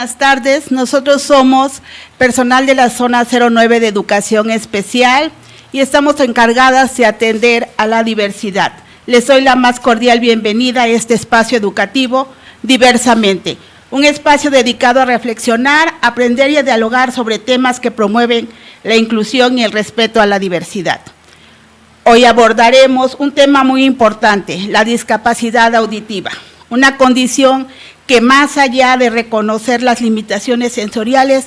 buenas tardes. Nosotros somos personal de la Zona 09 de Educación Especial y estamos encargadas de atender a la diversidad. Les doy la más cordial bienvenida a este espacio educativo Diversamente, un espacio dedicado a reflexionar, aprender y a dialogar sobre temas que promueven la inclusión y el respeto a la diversidad. Hoy abordaremos un tema muy importante, la discapacidad auditiva, una condición que más allá de reconocer las limitaciones sensoriales,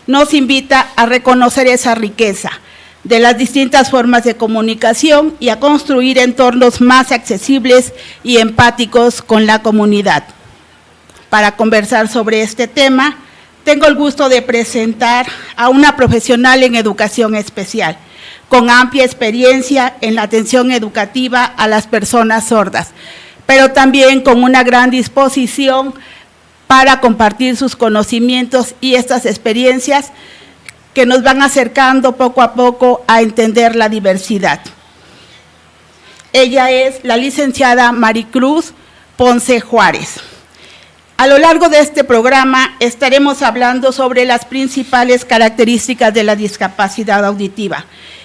nos invita a reconocer esa riqueza de las distintas formas de comunicación y a construir entornos más accesibles y empáticos con la comunidad. Para conversar sobre este tema, tengo el gusto de presentar a una profesional en educación especial, con amplia experiencia en la atención educativa a las personas sordas, pero también con una gran disposición para compartir sus conocimientos y estas experiencias que nos van acercando poco a poco a entender la diversidad. Ella es la licenciada Maricruz Ponce Juárez. A lo largo de este programa estaremos hablando sobre las principales características de la discapacidad auditiva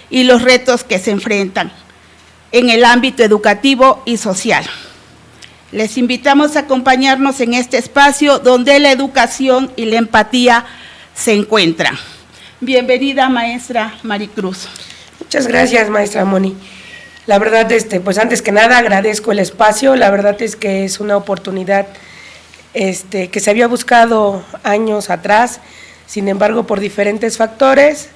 y los retos que se enfrentan en el ámbito educativo y social. Les invitamos a acompañarnos en este espacio donde la educación y la empatía se encuentran. Bienvenida, maestra Maricruz. Muchas gracias, maestra Moni. La verdad, pues antes que nada agradezco el espacio. La verdad es que es una oportunidad que se había buscado años atrás. Sin embargo, por diferentes factores,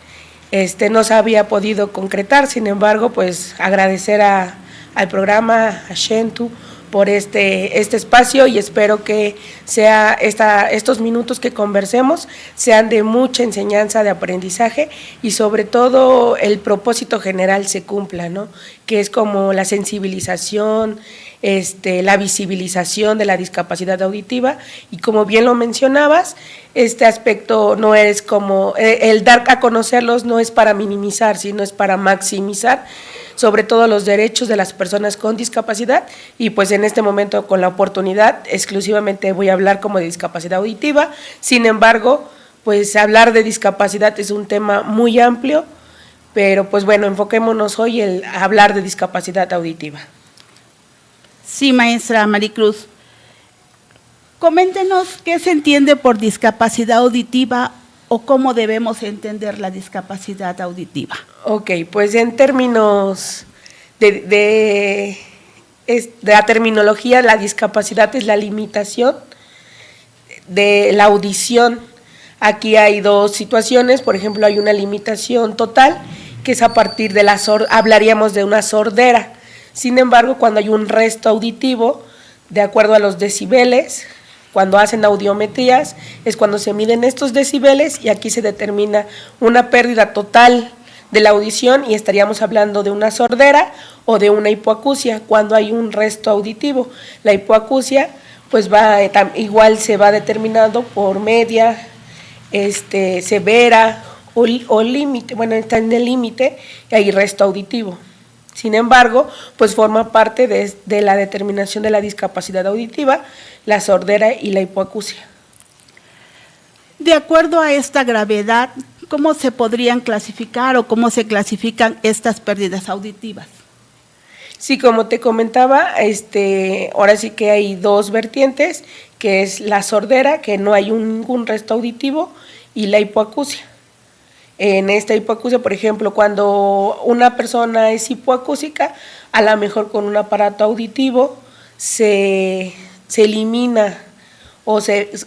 no se había podido concretar. Sin embargo, pues agradecer al programa, a Shentu, por este espacio, y espero que sea estos minutos que conversemos sean de mucha enseñanza, de aprendizaje, y sobre todo el propósito general se cumpla, ¿no? Que es como la sensibilización, la visibilización de la discapacidad auditiva, y como bien lo mencionabas, este aspecto no es como, el dar a conocerlos no es para minimizar, sino es para maximizar sobre todo los derechos de las personas con discapacidad, y pues en este momento con la oportunidad exclusivamente voy a hablar como de discapacidad auditiva. Sin embargo, pues hablar de discapacidad es un tema muy amplio, pero pues bueno, enfoquémonos hoy en hablar de discapacidad auditiva. Sí, maestra Maricruz, coméntenos qué se entiende por discapacidad auditiva o cómo debemos entender la discapacidad auditiva. Ok, pues en términos de la terminología, la discapacidad es la limitación de la audición. Aquí hay dos situaciones. Por ejemplo, hay una limitación total, que es a partir de hablaríamos de una sordera. Sin embargo, cuando hay un resto auditivo, de acuerdo a los decibeles, cuando hacen audiometrías, es cuando se miden estos decibeles y aquí se determina una pérdida total de la audición, y estaríamos hablando de una sordera o de una hipoacusia cuando hay un resto auditivo. La hipoacusia pues igual se va determinando por media, severa o límite, bueno, está en el límite y hay resto auditivo. Sin embargo, pues forma parte de la determinación de la discapacidad auditiva, la sordera y la hipoacusia. De acuerdo a esta gravedad, ¿cómo se podrían clasificar o cómo se clasifican estas pérdidas auditivas? Sí, como te comentaba, ahora sí que hay dos vertientes, que es la sordera, que no hay ningún resto auditivo, y la hipoacusia. En esta hipoacusia, por ejemplo, cuando una persona es hipoacúsica, a lo mejor con un aparato auditivo se elimina,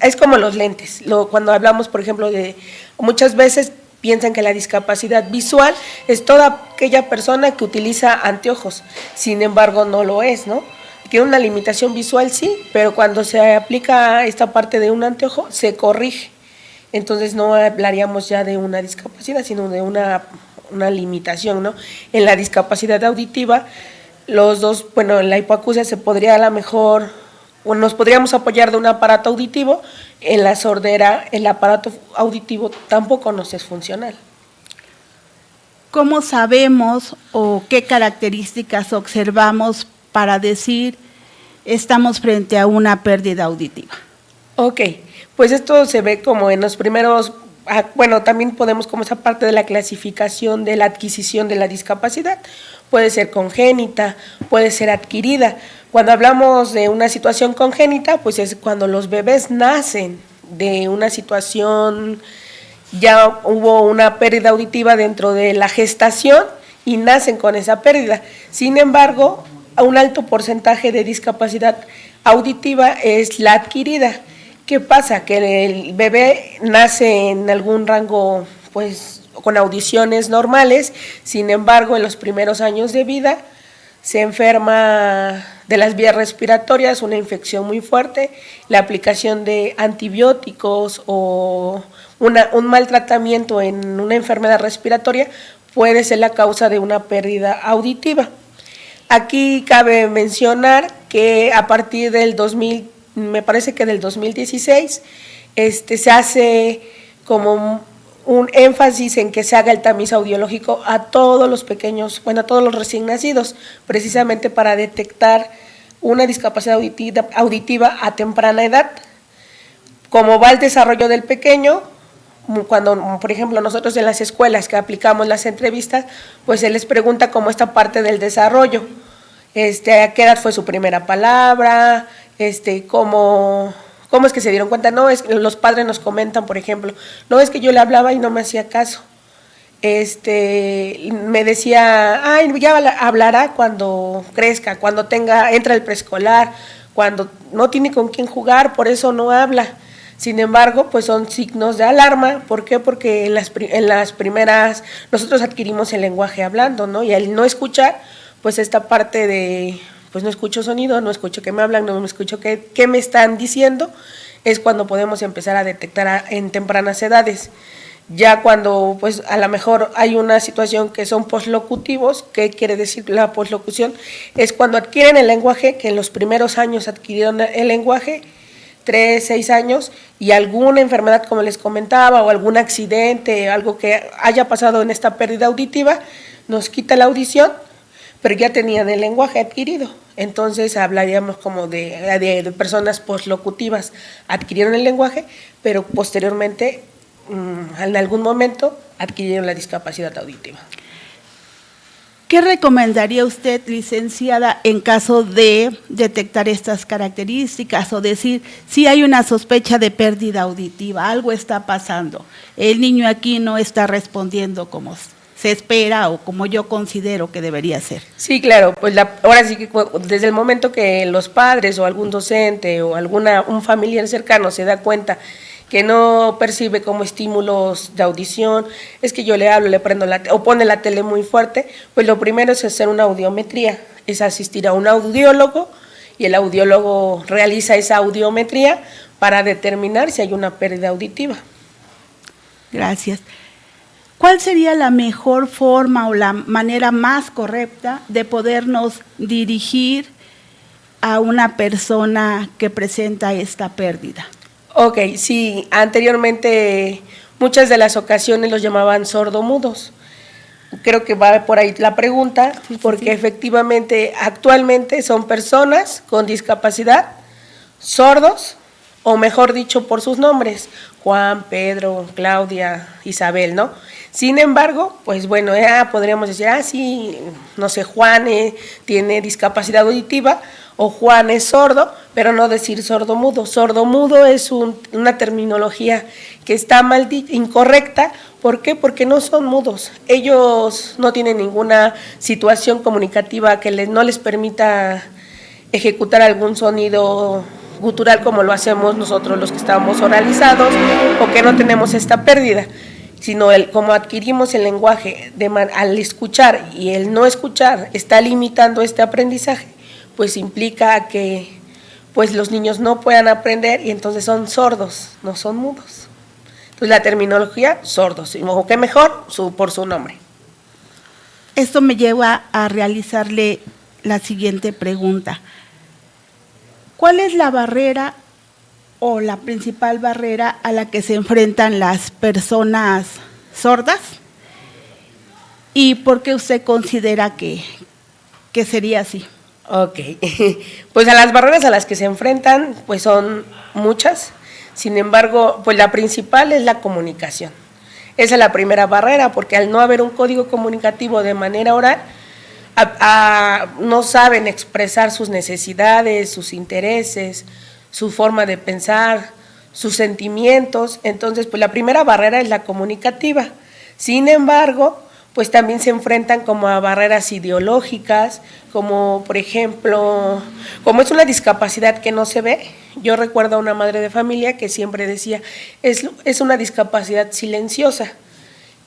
es como los lentes. Cuando hablamos, por ejemplo, muchas veces piensan que la discapacidad visual es toda aquella persona que utiliza anteojos, sin embargo no lo es, ¿no? Tiene una limitación visual, sí, pero cuando se aplica esta parte de un anteojo, se corrige. Entonces no hablaríamos ya de una discapacidad, sino de una limitación, ¿no? En la discapacidad auditiva, los dos, bueno, en la hipoacusia se podría a lo mejor, o nos podríamos apoyar de un aparato auditivo. En la sordera, el aparato auditivo tampoco nos es funcional. ¿Cómo sabemos o qué características observamos para decir estamos frente a una pérdida auditiva? Ok, Pues esto se ve como en los primeros, bueno, también podemos como esa parte de la clasificación de la adquisición de la discapacidad, puede ser congénita, puede ser adquirida. Cuando hablamos de una situación congénita, pues es cuando los bebés nacen de una situación, ya hubo una pérdida auditiva dentro de la gestación y nacen con esa pérdida. Sin embargo, un alto porcentaje de discapacidad auditiva es la adquirida. ¿Qué pasa? Que el bebé nace en algún rango, pues, con audiciones normales, sin embargo, en los primeros años de vida se enferma de las vías respiratorias, una infección muy fuerte, la aplicación de antibióticos o un mal tratamiento en una enfermedad respiratoria puede ser la causa de una pérdida auditiva. Aquí cabe mencionar que a partir del 2000, me parece que del 2016, se hace como un énfasis en que se haga el tamiz audiológico a todos los pequeños, bueno, a todos los recién nacidos, precisamente para detectar una discapacidad auditiva a temprana edad. Como va el desarrollo del pequeño, cuando, por ejemplo, nosotros en las escuelas que aplicamos las entrevistas, pues se les pregunta cómo esta parte del desarrollo, a qué edad fue su primera palabra, cómo es que se dieron cuenta. No, los padres nos comentan, por ejemplo, no, es que yo le hablaba y no me hacía caso. Me decía, ay, ya hablará cuando crezca, cuando entra el preescolar, cuando no tiene con quién jugar, por eso no habla. Sin embargo, pues son signos de alarma. ¿Por qué? Porque en las primeras, nosotros adquirimos el lenguaje hablando, ¿no? Y al no escuchar, pues esta parte de, pues no escucho sonido, no escucho que me hablan, no me escucho qué me están diciendo, es cuando podemos empezar a detectar en tempranas edades. Ya cuando, pues a lo mejor hay una situación que son poslocutivos, ¿qué quiere decir la poslocución? Es cuando adquieren el lenguaje, que en los primeros años adquirieron el lenguaje, 3, 6 años, y alguna enfermedad, como les comentaba, o algún accidente, algo que haya pasado en esta pérdida auditiva, nos quita la audición, pero ya tenían el lenguaje adquirido. Entonces hablaríamos como de personas poslocutivas, adquirieron el lenguaje, pero posteriormente, en algún momento, adquirieron la discapacidad auditiva. ¿Qué recomendaría usted, licenciada, en caso de detectar estas características o decir si hay una sospecha de pérdida auditiva, algo está pasando, el niño aquí no está respondiendo como se espera o como yo considero que debería ser? Sí, claro, pues ahora sí que desde el momento que los padres o algún docente o un familiar cercano se da cuenta que no percibe como estímulos de audición, es que yo le hablo, le prendo o pone la tele muy fuerte, pues lo primero es hacer una audiometría, es asistir a un audiólogo y el audiólogo realiza esa audiometría para determinar si hay una pérdida auditiva. Gracias. ¿Cuál sería la mejor forma o la manera más correcta de podernos dirigir a una persona que presenta esta pérdida? Ok, sí, anteriormente muchas de las ocasiones los llamaban sordomudos. Creo que va por ahí la pregunta, porque efectivamente actualmente son personas con discapacidad, sordos, o mejor dicho por sus nombres, Juan, Pedro, Claudia, Isabel, ¿no? Sin embargo, pues bueno, podríamos decir, sí, no sé, Juan tiene discapacidad auditiva, o Juan es sordo, pero no decir sordomudo. Sordomudo es una terminología que está incorrecta. ¿Por qué? Porque no son mudos. Ellos no tienen ninguna situación comunicativa que no les permita ejecutar algún sonido gutural como lo hacemos nosotros los que estamos oralizados o que no tenemos esta pérdida, sino como adquirimos el lenguaje al escuchar y el no escuchar está limitando este aprendizaje, pues implica que pues los niños no puedan aprender y entonces son sordos, no son mudos. Entonces la terminología, sordos, o qué mejor, por su nombre. Esto me lleva a realizarle la siguiente pregunta. ¿Cuál es la barrera o la principal barrera a la que se enfrentan las personas sordas? ¿Y por qué usted considera que sería así? Ok, pues a las barreras a las que se enfrentan pues son muchas. Sin embargo, pues la principal es la comunicación. Esa es la primera barrera, porque al no haber un código comunicativo de manera oral, no saben expresar sus necesidades, sus intereses, su forma de pensar, sus sentimientos. Entonces, pues la primera barrera es la comunicativa. Sin embargo, pues también se enfrentan como a barreras ideológicas, como por ejemplo, como es una discapacidad que no se ve. Yo recuerdo a una madre de familia que siempre decía, es una discapacidad silenciosa.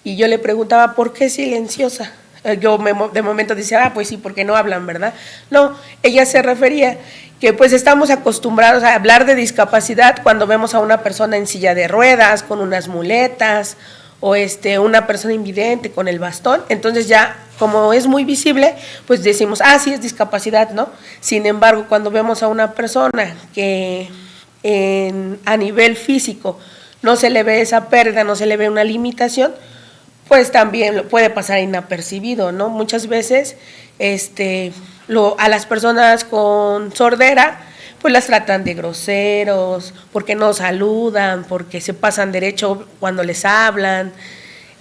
Y yo le preguntaba, ¿por qué silenciosa? Yo de momento decía, pues sí, porque no hablan, ¿verdad? No, ella se refería que pues estamos acostumbrados a hablar de discapacidad cuando vemos a una persona en silla de ruedas, con unas muletas, o una persona invidente con el bastón. Entonces ya, como es muy visible, pues decimos, sí, es discapacidad, ¿no? Sin embargo, cuando vemos a una persona que a nivel físico no se le ve esa pérdida, no se le ve una limitación, pues también puede pasar inapercibido, ¿no? Muchas veces a las personas con sordera pues las tratan de groseros, porque no saludan, porque se pasan derecho cuando les hablan.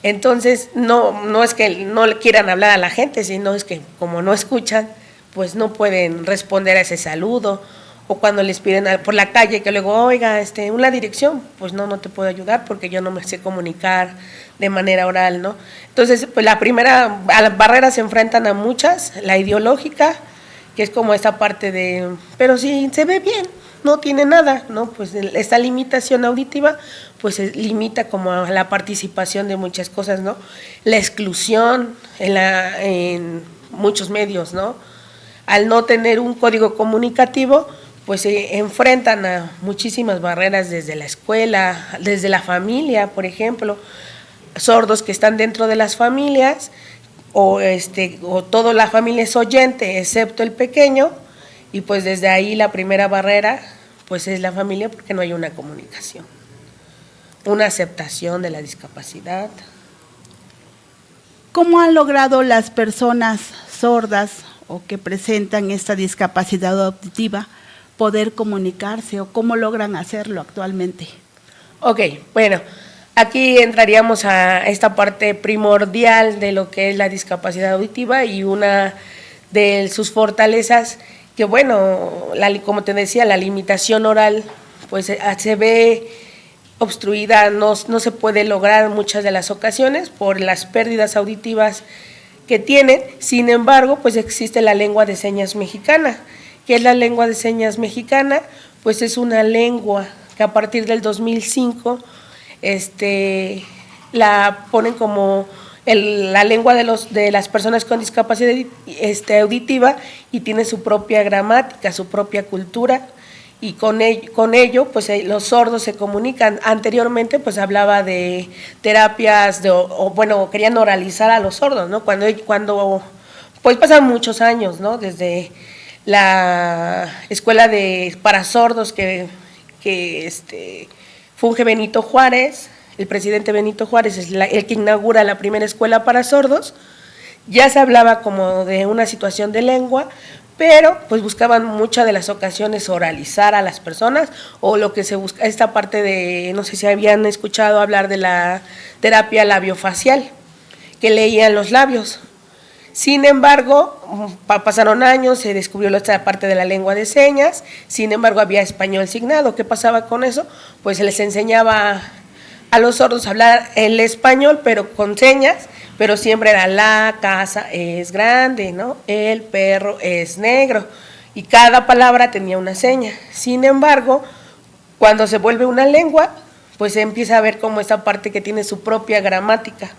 Entonces, no es que no le quieran hablar a la gente, sino es que como no escuchan, pues no pueden responder a ese saludo. O cuando les piden por la calle que luego, oiga, una dirección, pues no te puedo ayudar porque yo no me sé comunicar de manera oral, ¿no? Entonces, pues a las barreras se enfrentan a muchas, la ideológica, que es como esta parte de, pero si se ve bien, no tiene nada, ¿no? Pues esta limitación auditiva, pues se limita como a la participación de muchas cosas, ¿no? La exclusión en muchos medios, ¿no? Al no tener un código comunicativo, pues se enfrentan a muchísimas barreras desde la escuela, desde la familia, por ejemplo, sordos que están dentro de las familias, o toda la familia es oyente, excepto el pequeño, y pues desde ahí la primera barrera, pues es la familia, porque no hay una comunicación, una aceptación de la discapacidad. ¿Cómo han logrado las personas sordas o que presentan esta discapacidad auditiva poder comunicarse, o cómo logran hacerlo actualmente? Ok, bueno, aquí entraríamos a esta parte primordial de lo que es la discapacidad auditiva, y una de sus fortalezas, que bueno, como te decía, la limitación oral pues se ve obstruida, no se puede lograr en muchas de las ocasiones por las pérdidas auditivas que tienen. Sin embargo, pues existe la lengua de señas mexicana. ¿Qué es la lengua de señas mexicana? Pues es una lengua que a partir del 2005 la ponen como la lengua de las personas con discapacidad auditiva, y tiene su propia gramática, su propia cultura, y con ello pues los sordos se comunican. Anteriormente pues hablaba de terapias, querían oralizar a los sordos, ¿no? Cuando pues pasan muchos años, ¿no? Desde la escuela para sordos que funge Benito Juárez, el presidente Benito Juárez es el que inaugura la primera escuela para sordos. Ya se hablaba como de una situación de lengua, pero pues buscaban muchas de las ocasiones oralizar a las personas, o lo que se busca, esta parte de, no sé si habían escuchado hablar de la terapia labiofacial, que leían los labios. Sin embargo, pasaron años, se descubrió esta parte de la lengua de señas. Sin embargo, había español signado. ¿Qué pasaba con eso? Pues se les enseñaba a los sordos a hablar el español, pero con señas, pero siempre era la casa es grande, ¿no? El perro es negro, y cada palabra tenía una seña. Sin embargo, cuando se vuelve una lengua, pues se empieza a ver como esta parte que tiene su propia gramática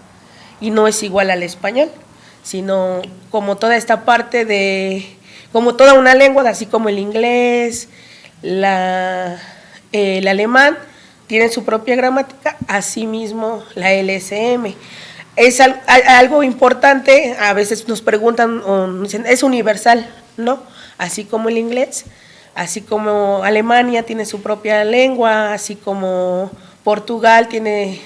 y no es igual al español, sino como toda esta parte como toda una lengua, así como el inglés, el alemán, tienen su propia gramática, asimismo la LSM. Es algo importante, a veces nos preguntan, o nos dicen, ¿es universal? No, así como el inglés, así como Alemania tiene su propia lengua, así como Portugal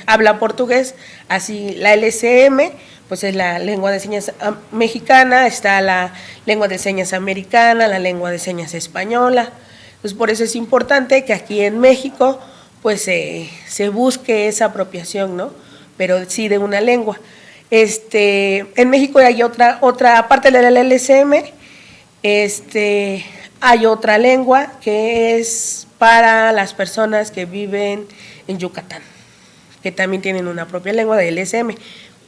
habla portugués, así la LSM, pues es la lengua de señas mexicana, está la lengua de señas americana, la lengua de señas española. Entonces, por eso es importante que aquí en México pues se busque esa apropiación, ¿no? Pero sí de una lengua. En México hay otra aparte de la LSM, hay otra lengua que es para las personas que viven en Yucatán, que también tienen una propia lengua de LSM,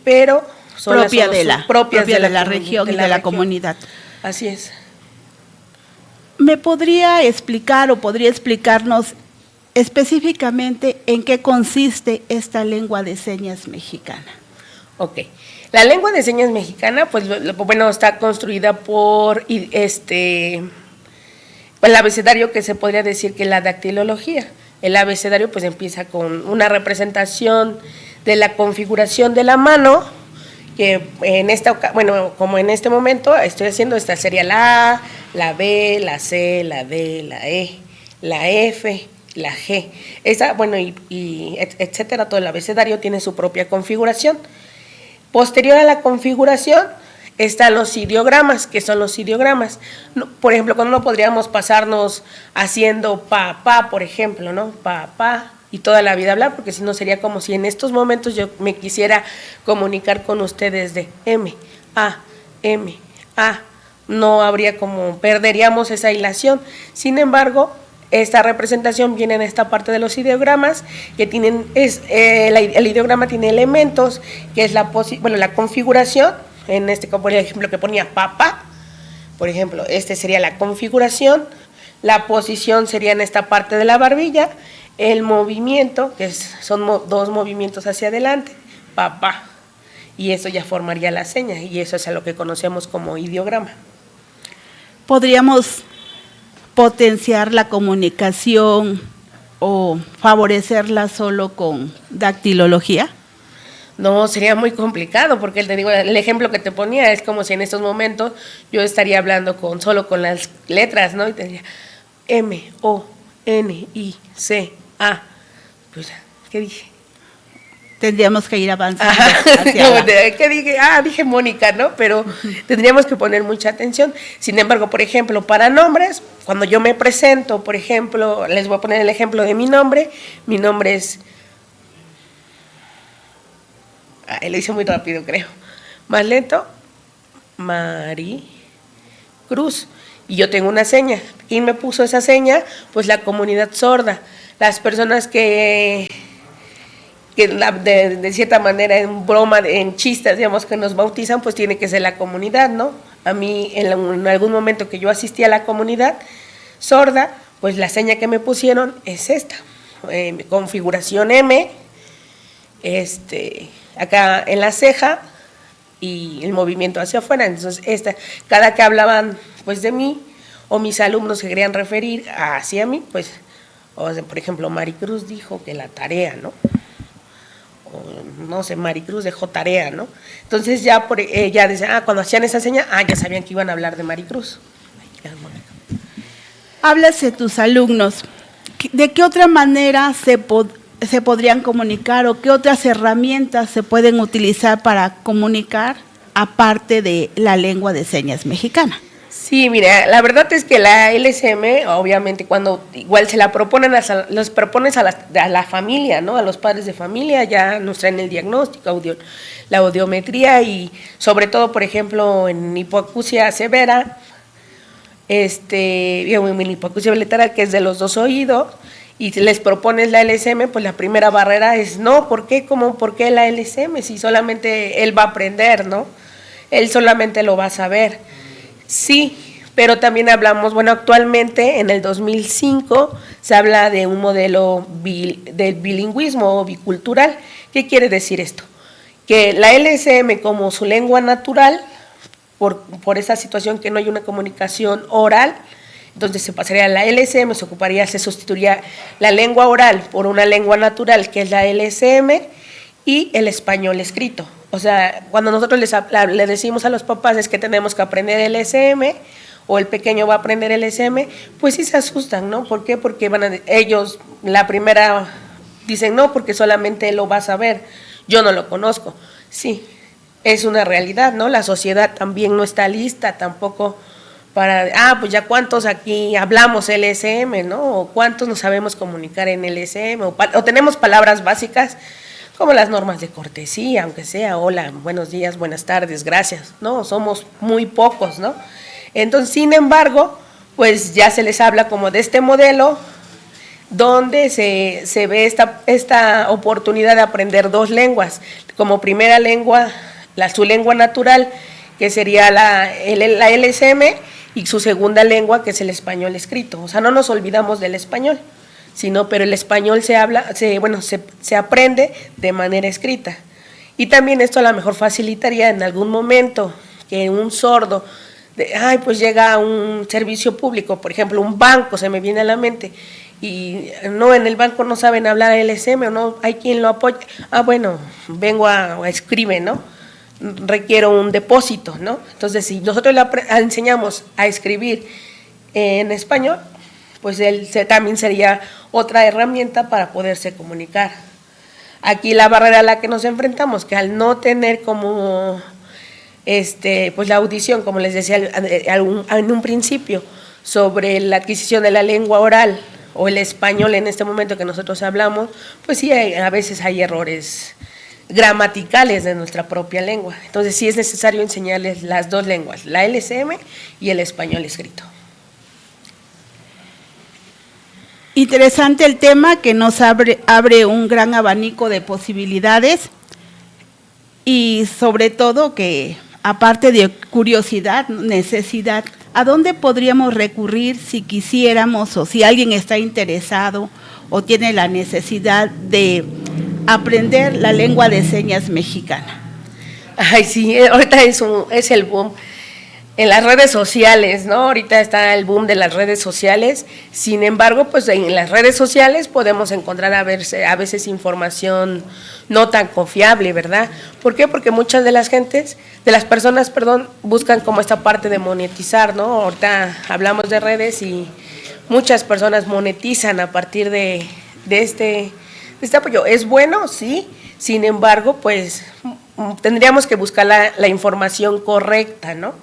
pero son propia de la región y de la región. comunidad. Así es. ¿Me podría explicar o podría explicarnos específicamente en qué consiste esta lengua de señas mexicana? Ok. La lengua de señas mexicana, pues bueno, está construida por el abecedario, que se podría decir que la dactilología. El abecedario pues empieza con una representación de la configuración de la mano, que como en este momento estoy haciendo, esta sería la A, la B, la C, la D, la E, la F, la G. Etcétera, todo el abecedario tiene su propia configuración. Posterior a la configuración están los ideogramas. ¿Qué son los ideogramas? Por ejemplo, cuando no podríamos pasarnos haciendo pa, por ejemplo, ¿no? Pa, y toda la vida hablar, porque si no sería como si en estos momentos yo me quisiera comunicar con ustedes de M, A, no habría perderíamos esa hilación. Sin embargo, esta representación viene en esta parte de los ideogramas, que tienen, el ideograma tiene elementos, que es la configuración, por ejemplo, que ponía papá, por ejemplo, sería la configuración, la posición sería en esta parte de la barbilla, el movimiento, que son dos movimientos hacia adelante, papá, y eso ya formaría la seña, y eso es a lo que conocemos como ideograma. ¿Podríamos potenciar la comunicación o favorecerla solo con dactilología? No, sería muy complicado, porque te digo, el ejemplo que te ponía es como si en estos momentos yo estaría hablando solo con las letras, ¿no? Y te diría M, O, N, I, C, A. Pues, ¿qué dije? Tendríamos que ir avanzando. ¿Qué dije? Dije Mónica, ¿no? Pero tendríamos que poner mucha atención. Sin embargo, por ejemplo, para nombres, cuando yo me presento, por ejemplo, les voy a poner el ejemplo de mi nombre es... lo hice muy rápido, creo. Más lento, Mari Cruz. Y yo tengo una seña. ¿Quién me puso esa seña? Pues la comunidad sorda. Las personas que de cierta manera, en broma, en chistes, digamos, que nos bautizan, pues tiene que ser la comunidad, ¿no? A mí, en algún momento que yo asistí a la comunidad sorda, pues la seña que me pusieron es esta, configuración M, acá en la ceja y el movimiento hacia afuera. Entonces, cada que hablaban, pues, de mí, o mis alumnos se querían referir hacia mí, pues, por ejemplo, Maricruz dijo que la tarea, ¿no? No sé, Maricruz dejó tarea, ¿no? Entonces ya decían, cuando hacían esa seña, ya sabían que iban a hablar de Maricruz. Hablas de tus alumnos. ¿De qué otra manera se podrían comunicar o qué otras herramientas se pueden utilizar para comunicar aparte de la lengua de señas mexicana? Sí, mira, la verdad es que la LSM, obviamente, cuando igual se la proponen, los propones a la familia, ¿no? A los padres de familia, ya nos traen el diagnóstico, la audiometría y sobre todo, por ejemplo, en hipoacusia severa, en hipoacusia bilateral, que es de los dos oídos, y les propones la LSM, pues la primera barrera es, no, ¿por qué? ¿Por qué la LSM? Si solamente él va a aprender, ¿no? Él solamente lo va a saber. Sí, pero también hablamos, actualmente en el 2005 se habla de un modelo del bilingüismo o bicultural. ¿Qué quiere decir esto? Que la LSM como su lengua natural, por esa situación que no hay una comunicación oral, entonces se pasaría a la LSM, se sustituiría la lengua oral por una lengua natural que es la LSM y el español escrito. O sea, cuando nosotros le decimos a los papás es que tenemos que aprender el LSM o el pequeño va a aprender el LSM, pues sí se asustan, ¿no? ¿Por qué? Porque ellos, la primera, dicen no, porque solamente él lo va a saber, yo no lo conozco. Sí, es una realidad, ¿no? La sociedad también no está lista tampoco pues ya cuántos aquí hablamos LSM, ¿no? O cuántos nos sabemos comunicar en LSM, o tenemos palabras básicas como las normas de cortesía, aunque sea hola, buenos días, buenas tardes, gracias, ¿no? Somos muy pocos, ¿no? Entonces, sin embargo, pues ya se les habla como de este modelo donde se ve esta oportunidad de aprender dos lenguas, como primera lengua, su lengua natural, que sería la LSM, y su segunda lengua, que es el español escrito. O sea, no nos olvidamos del español, pero el español se aprende de manera escrita. Y también esto a lo mejor facilitaría en algún momento que un sordo, pues llega a un servicio público, por ejemplo, un banco, se me viene a la mente, y no, en el banco no saben hablar LSM, o no hay quien lo apoye. Bueno, vengo a escribe, ¿no? Requiero un depósito, ¿no? Entonces, si nosotros le enseñamos a escribir en español, pues él también sería otra herramienta para poderse comunicar. Aquí la barrera a la que nos enfrentamos, que al no tener como pues la audición, como les decía en un principio, sobre la adquisición de la lengua oral o el español en este momento que nosotros hablamos, pues sí, a veces hay errores gramaticales de nuestra propia lengua. Entonces sí es necesario enseñarles las dos lenguas, la LSM y el español escrito. Interesante el tema, que nos abre un gran abanico de posibilidades, y sobre todo que, aparte de curiosidad, necesidad, ¿a dónde podríamos recurrir si quisiéramos, o si alguien está interesado o tiene la necesidad de aprender la lengua de señas mexicana? Ay, sí, ahorita es el boom en las redes sociales, ¿no? Ahorita está el boom de las redes sociales. Sin embargo, pues en las redes sociales podemos encontrar a veces información no tan confiable, ¿verdad? ¿Por qué? Porque muchas de las personas, buscan como esta parte de monetizar, ¿no? Ahorita hablamos de redes y muchas personas monetizan a partir de este apoyo. ¿Es bueno? Sí. Sin embargo, pues tendríamos que buscar la información correcta, ¿no?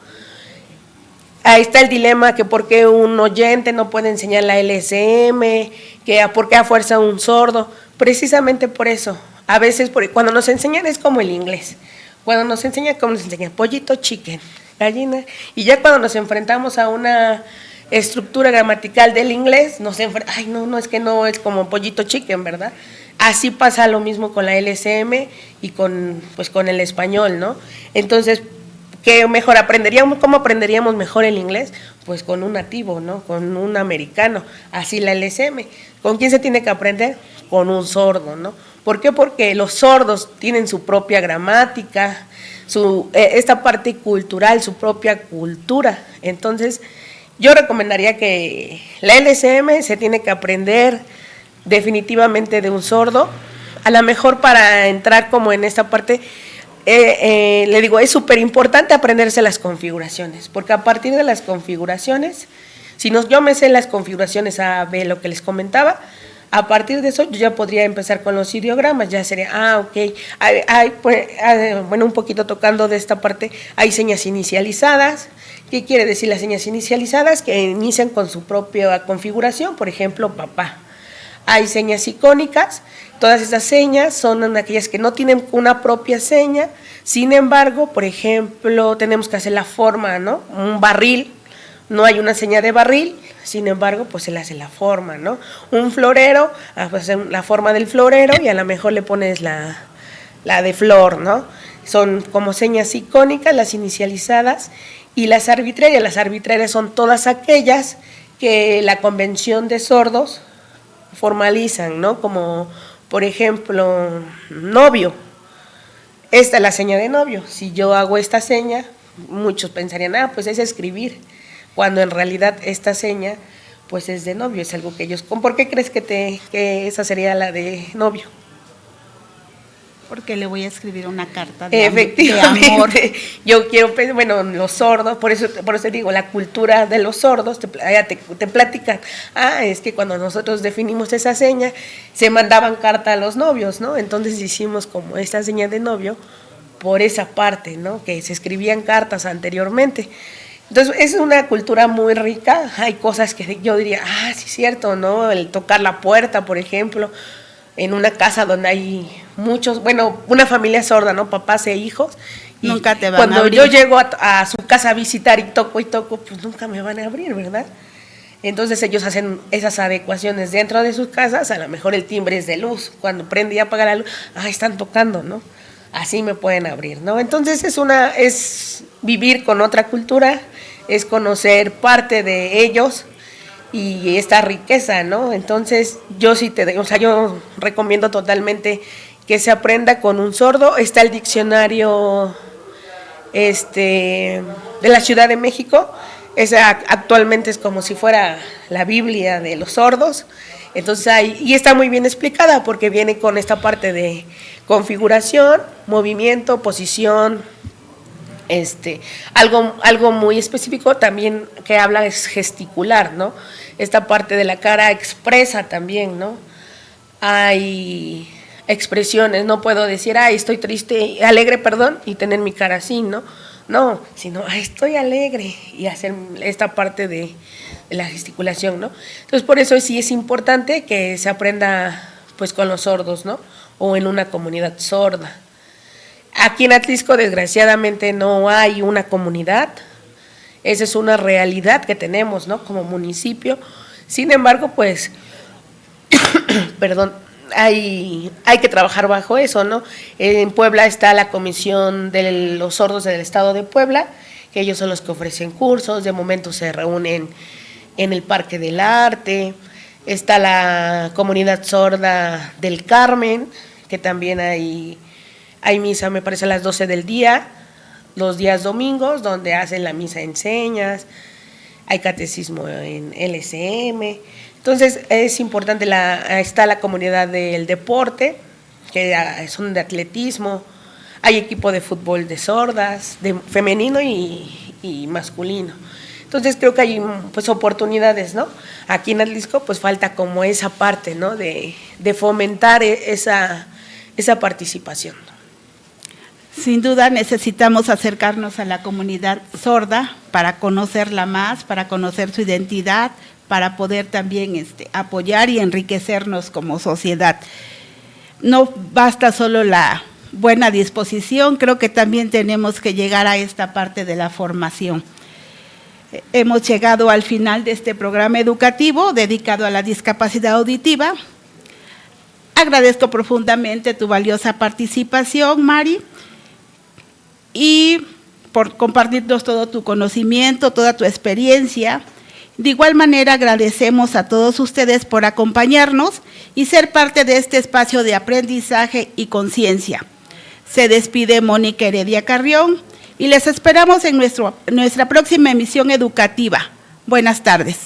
Ahí está el dilema, que por qué un oyente no puede enseñar la LSM, que por qué a fuerza un sordo. Precisamente por eso. A veces cuando nos enseñan es como el inglés. Cuando nos enseñan, ¿cómo nos enseñan? Pollito, chicken, gallina. Y ya cuando nos enfrentamos a una estructura gramatical del inglés, es que no es como pollito, chicken, ¿verdad? Así pasa lo mismo con la LSM y con el español, ¿no? Entonces, ¿qué mejor aprenderíamos? ¿Cómo aprenderíamos mejor el inglés? Pues con un nativo, ¿no? Con un americano. Así la LSM. ¿Con quién se tiene que aprender? Con un sordo, ¿no? ¿Por qué? Porque los sordos tienen su propia gramática, esta parte cultural, su propia cultura. Entonces, yo recomendaría que la LSM se tiene que aprender definitivamente de un sordo. A lo mejor para entrar como en esta parte, le digo, es súper importante aprenderse las configuraciones, porque a partir de las configuraciones, yo me sé las configuraciones A, B, lo que les comentaba, a partir de eso yo ya podría empezar con los ideogramas, ya sería, ok, un poquito tocando de esta parte, hay señas inicializadas. ¿Qué quiere decir las señas inicializadas? Que inician con su propia configuración, por ejemplo, papá. Hay señas icónicas, todas esas señas son aquellas que no tienen una propia seña. Sin embargo, por ejemplo, tenemos que hacer la forma, ¿no? Un barril, no hay una seña de barril, sin embargo, pues se le hace la forma, ¿no? Un florero, pues la forma del florero, y a lo mejor le pones la de flor, ¿no? Son como señas icónicas, las inicializadas, y las arbitrarias. Las arbitrarias son todas aquellas que la Convención de Sordos formalizan, ¿no? Como, por ejemplo, novio. Esta es la seña de novio. Si yo hago esta seña, muchos pensarían, pues es escribir, cuando en realidad esta seña, pues es de novio, es algo que ellos... ¿Por qué crees que esa sería la de novio? Porque le voy a escribir una carta de amor. Yo quiero, los sordos, por eso digo, la cultura de los sordos, te platican, es que cuando nosotros definimos esa seña, se mandaban carta a los novios, ¿no? Entonces hicimos como esta seña de novio por esa parte, ¿no? Que se escribían cartas anteriormente. Entonces, es una cultura muy rica. Hay cosas que yo diría, sí es cierto, ¿no? El tocar la puerta, por ejemplo, en una casa donde hay muchos, bueno, una familia sorda, ¿no? Papás e hijos. Y nunca te van cuando a abrir. yo llego a su casa a visitar y toco, pues nunca me van a abrir, ¿verdad? Entonces ellos hacen esas adecuaciones dentro de sus casas, a lo mejor el timbre es de luz, cuando prende y apaga la luz, están tocando, ¿no? Así me pueden abrir, ¿no? Entonces es vivir con otra cultura, es conocer parte de ellos y esta riqueza, ¿no? Entonces yo yo recomiendo totalmente que se aprenda con un sordo. Está el diccionario de la Ciudad de México. Actualmente es como si fuera la Biblia de los sordos, entonces y está muy bien explicada porque viene con esta parte de configuración, movimiento, posición, algo muy específico también que habla es gesticular, ¿no? Esta parte de la cara expresa también, ¿no? Hay expresiones, no puedo decir, estoy triste, alegre, perdón, y tener mi cara así, ¿no? No, sino estoy alegre y hacer esta parte de la gesticulación, ¿no? Entonces, por eso sí es importante que se aprenda pues con los sordos, ¿no? O en una comunidad sorda. Aquí en Atlisco, desgraciadamente, no hay una comunidad. Esa es una realidad que tenemos, ¿no? Como municipio. Sin embargo, pues, perdón, hay que trabajar bajo eso, ¿no? En Puebla está la Comisión de los Sordos del Estado de Puebla, que ellos son los que ofrecen cursos, de momento se reúnen en el Parque del Arte. Está la Comunidad Sorda del Carmen, que también hay misa, me parece, a las 12 del día, los días domingos, donde hacen la misa en señas, hay catecismo en LSM. Entonces es importante, está la comunidad del deporte, que son de atletismo, hay equipo de fútbol de sordas, de femenino y masculino. Entonces creo que hay pues oportunidades, ¿no? Aquí en Atlisco pues falta como esa parte, ¿no? De fomentar esa participación. Sin duda necesitamos acercarnos a la comunidad sorda para conocerla más, para conocer su identidad, para poder también apoyar y enriquecernos como sociedad. No basta solo la buena disposición, creo que también tenemos que llegar a esta parte de la formación. Hemos llegado al final de este programa educativo dedicado a la discapacidad auditiva. Agradezco profundamente tu valiosa participación, Mari, y por compartirnos todo tu conocimiento, toda tu experiencia. De igual manera, agradecemos a todos ustedes por acompañarnos y ser parte de este espacio de aprendizaje y conciencia. Se despide Mónica Heredia Carrión y les esperamos en nuestra próxima emisión educativa. Buenas tardes.